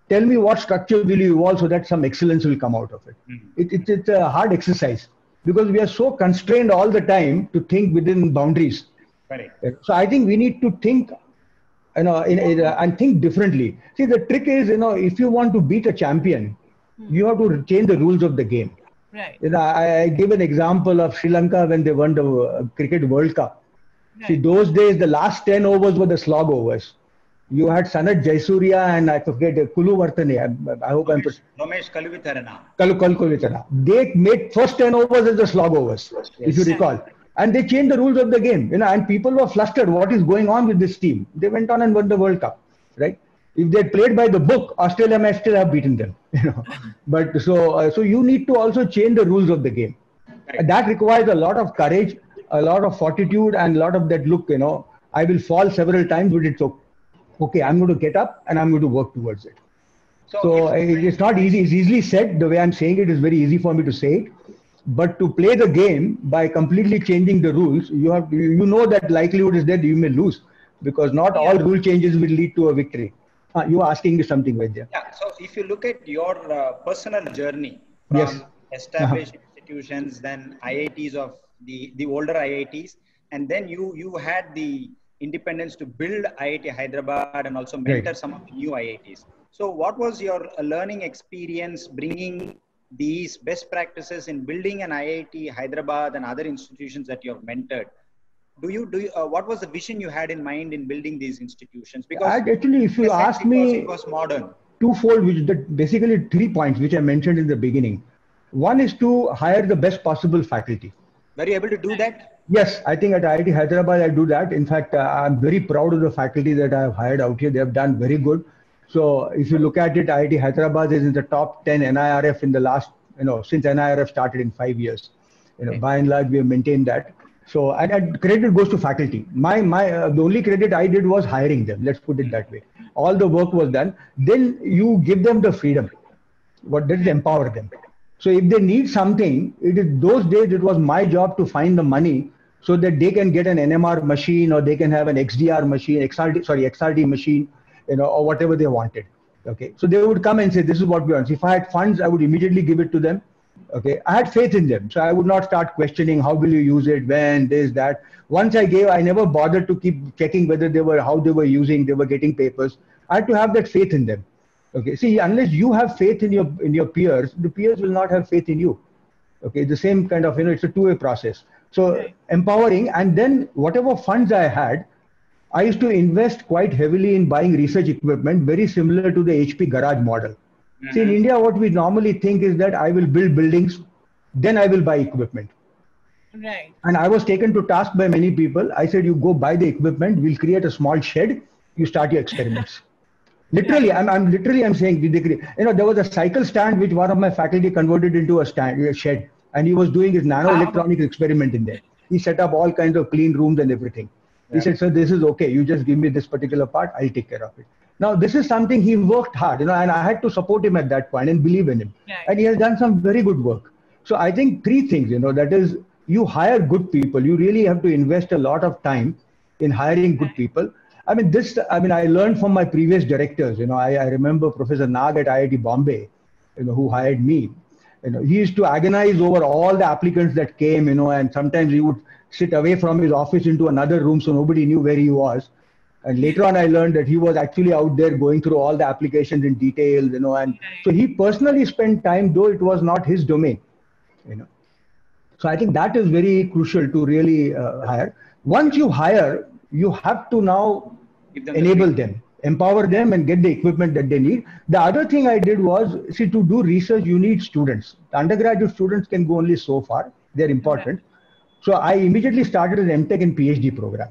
Tell me what structure will you evolve so that some excellence will come out of it. It's a hard exercise because we are so constrained all the time to think within boundaries Correct. So I think we need to think, and think differently. See, the trick is, if you want to beat a champion, you have to change the rules of the game. Right. I give an example of Sri Lanka when they won the Cricket World Cup. Right. See, those days, the last 10 overs were the slog overs. You had Sanat Jayasuriya and I forget, Kuluvartane. I hope I'm... Ramesh Kaluvitharana. Kaluvitharana. They made first 10 overs as the slog overs, if you recall. And they changed the rules of the game, and people were flustered. What is going on with this team? They went on and won the World Cup, right? If they had played by the book, Australia might still have beaten them, But so you need to also change the rules of the game. Right. That requires a lot of courage, a lot of fortitude, and a lot of that look, I will fall several times, but it's okay. I'm going to get up and I'm going to work towards it. So it's not easy. It's easily said. The way I'm saying it is very easy for me to say it. But to play the game by completely changing the rules, you know that likelihood is that you may lose, because not all rule changes will lead to a victory. You are asking me something, Vaidya. Yeah. So if you look at your personal journey from established institutions, then IITs of the older IITs, and then you had the independence to build IIT Hyderabad and also mentor some of the new IITs. So what was your learning experience bringing these best practices in building an IIT Hyderabad and other institutions that you have mentored? What was the vision you had in mind in building these institutions? Because actually, if you ask me, it was modern. Twofold, basically 3 points which I mentioned in the beginning. One is to hire the best possible faculty. Were you able to do that? Yes, I think at IIT Hyderabad I do that. In fact, I'm very proud of the faculty that I have hired out here. They have done very good. So if you look at it, IIT Hyderabad is in the top 10 NIRF in the last, since NIRF started in 5 years. By and large, we have maintained that. So, and credit goes to faculty. The only credit I did was hiring them. Let's put it that way. All the work was done. Then you give them the freedom. That is empower them. So if they need something, those days it was my job to find the money so that they can get an NMR machine, or they can have an XDR machine, XRD machine, or whatever they wanted. Okay. So they would come and say, this is what we want. So if I had funds, I would immediately give it to them. Okay. I had faith in them. So I would not start questioning, how will you use it, when, this, that. Once I gave, I never bothered to keep checking how they were using, they were getting papers. I had to have that faith in them. Okay. See, unless you have faith in your peers, the peers will not have faith in you. Okay. The same kind of, it's a two-way process. So empowering, and then whatever funds I had, I used to invest quite heavily in buying research equipment, very similar to the HP garage model. Mm-hmm. See, in India, what we normally think is that I will build buildings, then I will buy equipment. Right. And I was taken to task by many people. I said, you go buy the equipment, we'll create a small shed, you start your experiments. Literally, I'm saying, there was a cycle stand which one of my faculty converted into a shed, and he was doing his nano-electronics experiment in there. He set up all kinds of clean rooms and everything. He said, sir, this is okay. You just give me this particular part. I'll take care of it. Now, this is something he worked hard, and I had to support him at that point and believe in him. Right. And he has done some very good work. So I think 3 things, that is, you hire good people. You really have to invest a lot of time in hiring good people. I learned from my previous directors. I remember Professor Nag at IIT Bombay, who hired me. He used to agonize over all the applicants that came, and sometimes he would sit away from his office into another room so nobody knew where he was. And later on, I learned that he was actually out there going through all the applications in detail, and so he personally spent time, though it was not his domain, So I think that is very crucial to really hire. Once you hire, you have to now enable them, empower them, and get the equipment that they need. The other thing I did was, to do research, you need students. The undergraduate students can go only so far. They're important. So I immediately started an MTech and PhD program.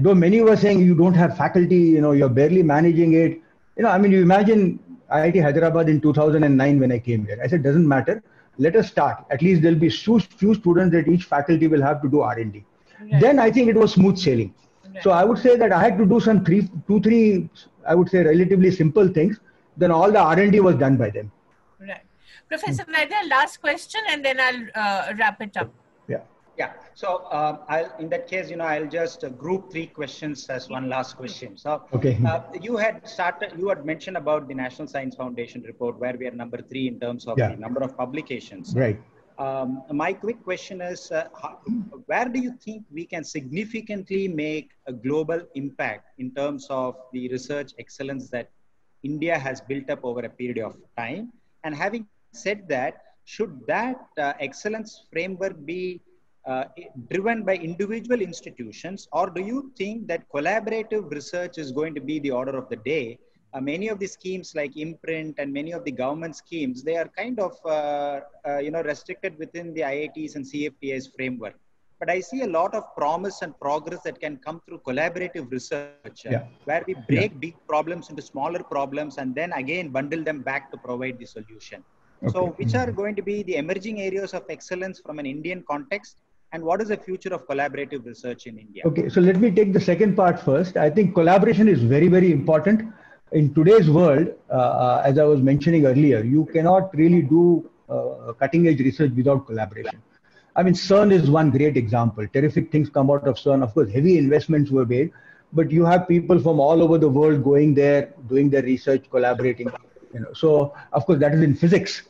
Though many were saying you don't have faculty, you're barely managing it. You imagine IIT Hyderabad in 2009 when I came here. I said, doesn't matter. Let us start. At least there'll be few students that each faculty will have to do R&D. Right. Then I think it was smooth sailing. Right. So I would say that I had to do some two, three, I would say relatively simple things. Then all the R&D was done by them. Right. Professor Vaidya, last question, and then I'll wrap it up. Yeah. So in that case, I'll just group 3 questions as one last question. So you had mentioned about the National Science Foundation report, where we are number 3 in terms of the number of publications. Right. My quick question is, where do you think we can significantly make a global impact in terms of the research excellence that India has built up over a period of time? And having said that, should that excellence framework be driven by individual institutions, or do you think that collaborative research is going to be the order of the day? Many of the schemes like Imprint and many of the government schemes, they are kind of restricted within the IITs and CFTI's framework. But I see a lot of promise and progress that can come through collaborative research, where we break big problems into smaller problems and then again bundle them back to provide the solution. Okay. So which are going to be the emerging areas of excellence from an Indian context? And what is the future of collaborative research in India? Okay, so let me take the second part first. I think collaboration is very, very important. In today's world, as I was mentioning earlier, you cannot really do cutting edge research without collaboration. I mean, CERN is one great example. Terrific things come out of CERN. Of course, heavy investments were made, but you have people from all over the world going there, doing their research, collaborating. So of course that is in physics,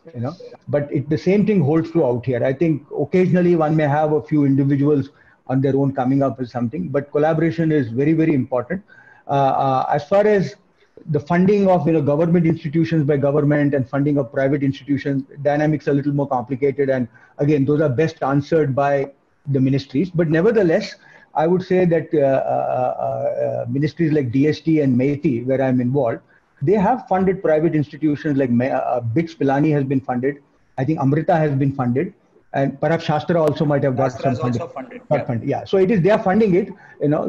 but the same thing holds true out here. I think occasionally one may have a few individuals on their own coming up with something, but collaboration is very, very important. As far as the funding of government institutions by government and funding of private institutions, dynamics are a little more complicated, and again those are best answered by the ministries. But nevertheless, I would say that ministries like DST and MeitY, where I'm involved, they have funded private institutions like BITS Pilani has been funded. I think Amrita has been funded, and perhaps Shastra also might have got some funding. Also funded. Yeah. So it is, they are funding it,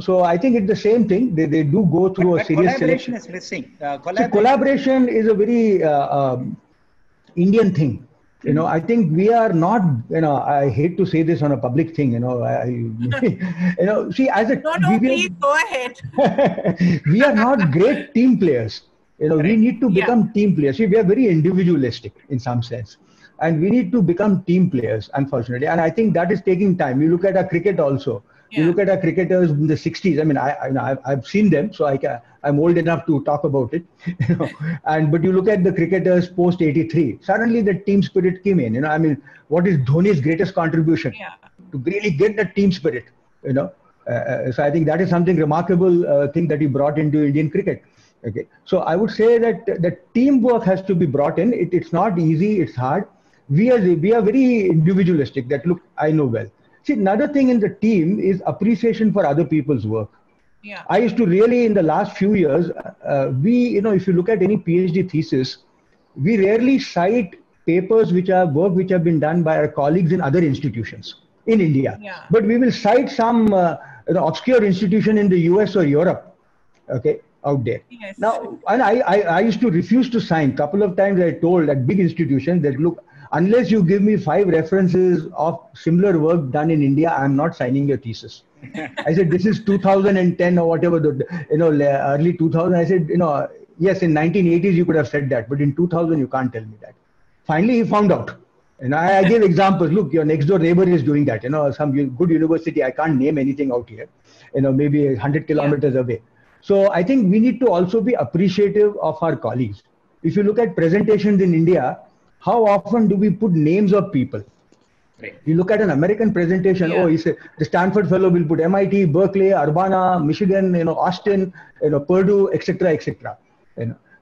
So I think it's the same thing. They do go through a serious collaboration selection. Is missing. Collaboration is a very Indian thing. I think we are not, I hate to say this on a public thing, see, as a... No, please go ahead. We are not great team players. We need to become team players. See, we are very individualistic in some sense, and we need to become team players, unfortunately. And I think that is taking time. You look at our cricket also. You look at our cricketers in the 60s. I mean, I've seen them, so I'm old enough to talk about it. But you look at the cricketers post 83. Suddenly, the team spirit came in. I mean, what is Dhoni's greatest contribution to really get the team spirit? So I think that is something remarkable thing that he brought into Indian cricket. Okay, so I would say that the teamwork has to be brought in. It's not easy. It's hard. We are very individualistic. That look, I know well. See, another thing in the team is appreciation for other people's work. Yeah. I used to really, in the last few years, if you look at any PhD thesis, we rarely cite papers which have been done by our colleagues in other institutions in India. Yeah. But we will cite some obscure institution in the US or Europe. Okay. Out there. Yes. Now, and I used to refuse to sign. Couple of times I told at big institutions that, look, unless you give me 5 references of similar work done in India, I'm not signing your thesis. I said, this is 2010 or whatever, early 2000. I said, yes, in 1980s you could have said that, but in 2000 you can't tell me that. Finally, he found out. And I gave examples. Look, your next door neighbor is doing that. Some good university, I can't name anything out here, maybe 100 kilometers away. So I think we need to also be appreciative of our colleagues. If you look at presentations in India, how often do we put names of people? Right. You look at an American presentation, the Stanford fellow will put MIT, Berkeley, Urbana, Michigan, Austin, Purdue, etc., etc.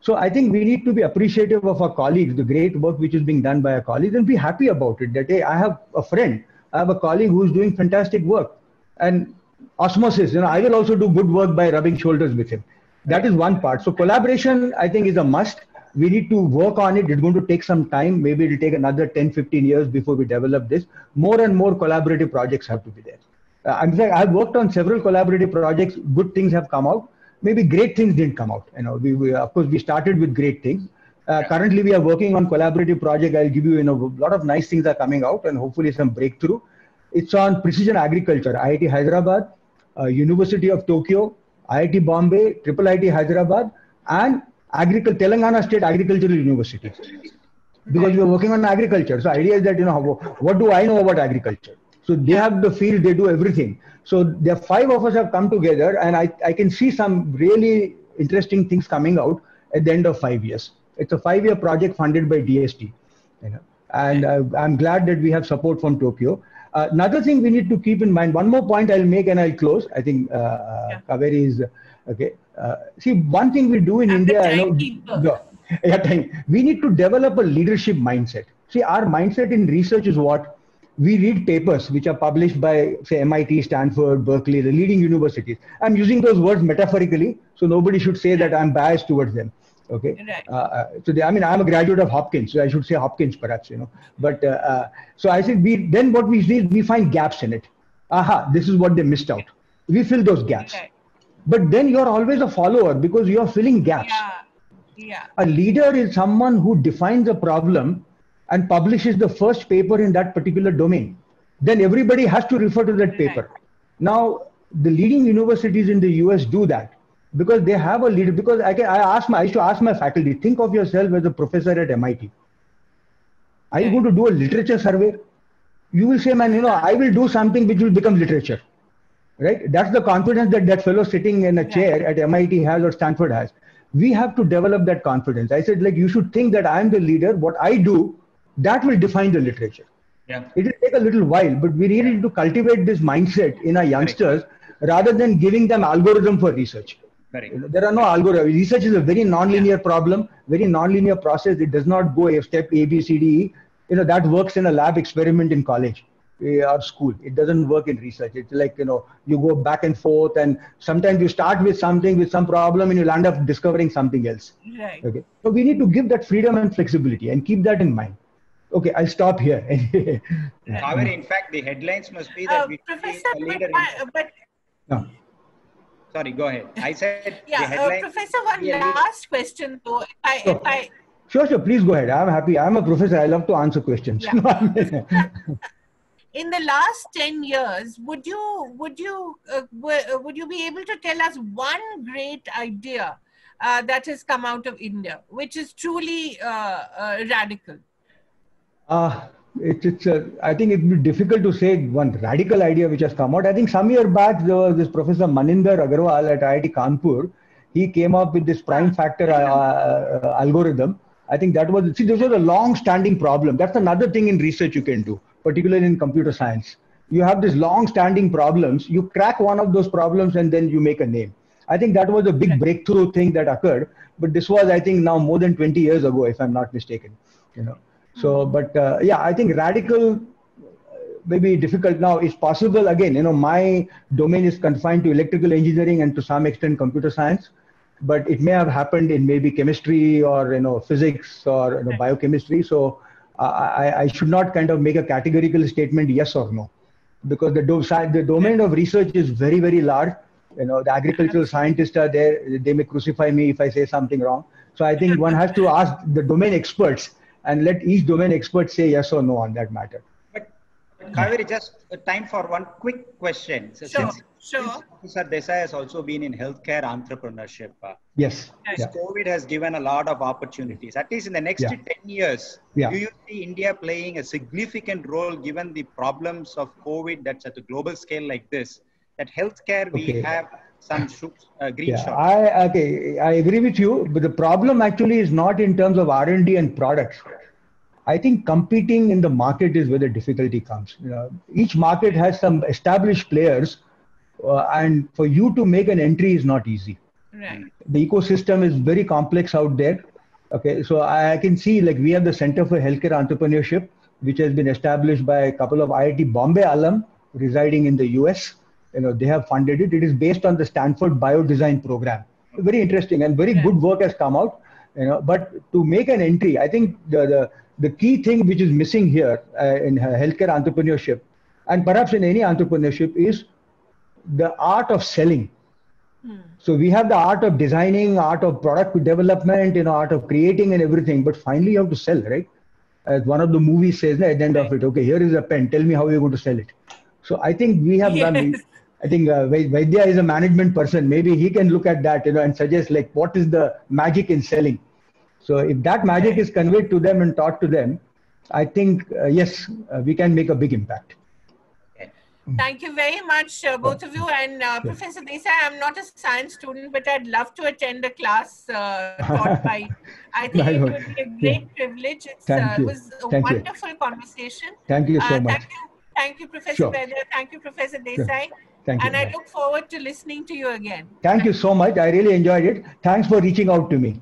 So I think we need to be appreciative of our colleagues, the great work which is being done by our colleagues, and be happy about it. That, hey, I have a friend, I have a colleague who is doing fantastic work. And osmosis, I will also do good work by rubbing shoulders with him. That is one part. So collaboration, I think, is a must. We need to work on it. It's going to take some time. Maybe it will take another 10, 15 years before we develop this. More and more collaborative projects have to be there. In fact, I've worked on several collaborative projects. Good things have come out. Maybe great things didn't come out. Of course, we started with great things. Currently, we are working on collaborative project. I'll give you, a lot of nice things are coming out, and hopefully some breakthrough. It's on precision agriculture. IIT Hyderabad, University of Tokyo, IIT Bombay, IIIT Hyderabad, and Telangana State Agricultural University. Because we are working on agriculture. So idea is that, what do I know about agriculture? So they have the field, they do everything. So there are 5 of us have come together, and I can see some really interesting things coming out at the end of 5 years. It's a 5-year project funded by DST. And I'm glad that we have support from Tokyo. Another thing we need to keep in mind, one more point I'll make and I'll close. I think Kaveri is, okay. See, one thing we do in I'm India, the timekeeper. we need to develop a leadership mindset. See, our mindset in research is what? We read papers which are published by, say, MIT, Stanford, Berkeley, the leading universities. I'm using those words metaphorically, so nobody should say that I'm biased towards them. Okay. Right. I mean, I'm a graduate of Hopkins, so I should say Hopkins, perhaps, But so I said, then what we see, we find gaps in it. Aha, this is what they missed out. We fill those gaps. Right. But then you're always a follower because you're filling gaps. Yeah. A leader is someone who defines a problem and publishes the first paper in that particular domain. Then everybody has to refer to that paper. Right. Now, the leading universities in the US do that because they have a leader. Because I used to ask my faculty, think of yourself as a professor at MIT. Are you going to do a literature survey? You will say, man, I will do something which will become literature. Right? That's the confidence that fellow sitting in a chair at MIT has or Stanford has. We have to develop that confidence. I said, you should think that I'm the leader. What I do, that will define the literature. Yeah. It will take a little while, but we really need to cultivate this mindset in our youngsters rather than giving them algorithm for research. There are no algorithms. Research is a very non-linear problem, very non-linear process. It does not go a step A, B, C, D, E. That works in a lab experiment in college or school. It doesn't work in research. It's like, you go back and forth, and sometimes you start with something, with some problem, and you'll end up discovering something else. Right. Okay. So we need to give that freedom and flexibility and keep that in mind. Okay, I'll stop here. Kaveri, in fact, the headlines must be that we Professor, a leader No. Sorry, go ahead. I said the headlines. Professor, one last question though. Sure, please go ahead. I'm happy. I'm a professor. I love to answer questions. Yeah. In the last 10 years, would you be able to tell us one great idea that has come out of India, which is truly radical? I think it would be difficult to say one radical idea which has come out. I think some year back, there was this Professor Maninder Agarwal at IIT Kanpur. He came up with this prime factor algorithm. I think that was, this was a long-standing problem. That's another thing in research you can do, particularly in computer science. You have these long-standing problems. You crack one of those problems and then you make a name. I think that was a big breakthrough thing that occurred. But this was, I think, now more than 20 years ago, if I'm not mistaken. So, but I think radical may be difficult now. It's possible. Again, my domain is confined to electrical engineering and to some extent computer science, but it may have happened in maybe chemistry or physics or biochemistry. So I should not kind of make a categorical statement yes or no, because the domain of research is very, very large. The agricultural scientists are there. They may crucify me if I say something wrong. So I think one has to ask the domain experts and let each domain expert say yes or no on that matter. But Kaveri, just time for one quick question. So Sure. Professor Desai has also been in healthcare entrepreneurship. Yes. COVID has given a lot of opportunities. At least in the next 10 years, do you see India playing a significant role given the problems of COVID that's at a global scale like this? That healthcare, we have some green shots. I agree with you, but the problem actually is not in terms of R&D and products. I think competing in the market is where the difficulty comes. Each market has some established players, and for you to make an entry is not easy. Right. The ecosystem is very complex out there. Okay, so I can see, like, we have the Center for Healthcare Entrepreneurship, which has been established by a couple of IIT Bombay alum residing in the US. They have funded it. It is based on the Stanford Biodesign program. Very interesting and very good work has come out. But to make an entry, I think the key thing which is missing here in healthcare entrepreneurship, and perhaps in any entrepreneurship, is the art of selling. So we have the art of designing, art of product development, art of creating and everything. But finally, you have to sell, right? As one of the movies says at the end of it, okay, here is a pen. Tell me how you're going to sell it. So I think we have done. I think Vaidya is a management person. Maybe he can look at that, and suggest, like, what is the magic in selling. So if that magic is conveyed to them and taught to them, I think, yes, we can make a big impact. Okay. Thank you very much, both of you. And Professor Desai, I'm not a science student, but I'd love to attend a class taught by you. I think it would be a great privilege. It was a wonderful conversation. Thank you so much. Thank you, Professor Baidyar. Thank you, Professor Desai. Thank you. And I look forward to listening to you again. Thank you so much. I really enjoyed it. Thanks for reaching out to me.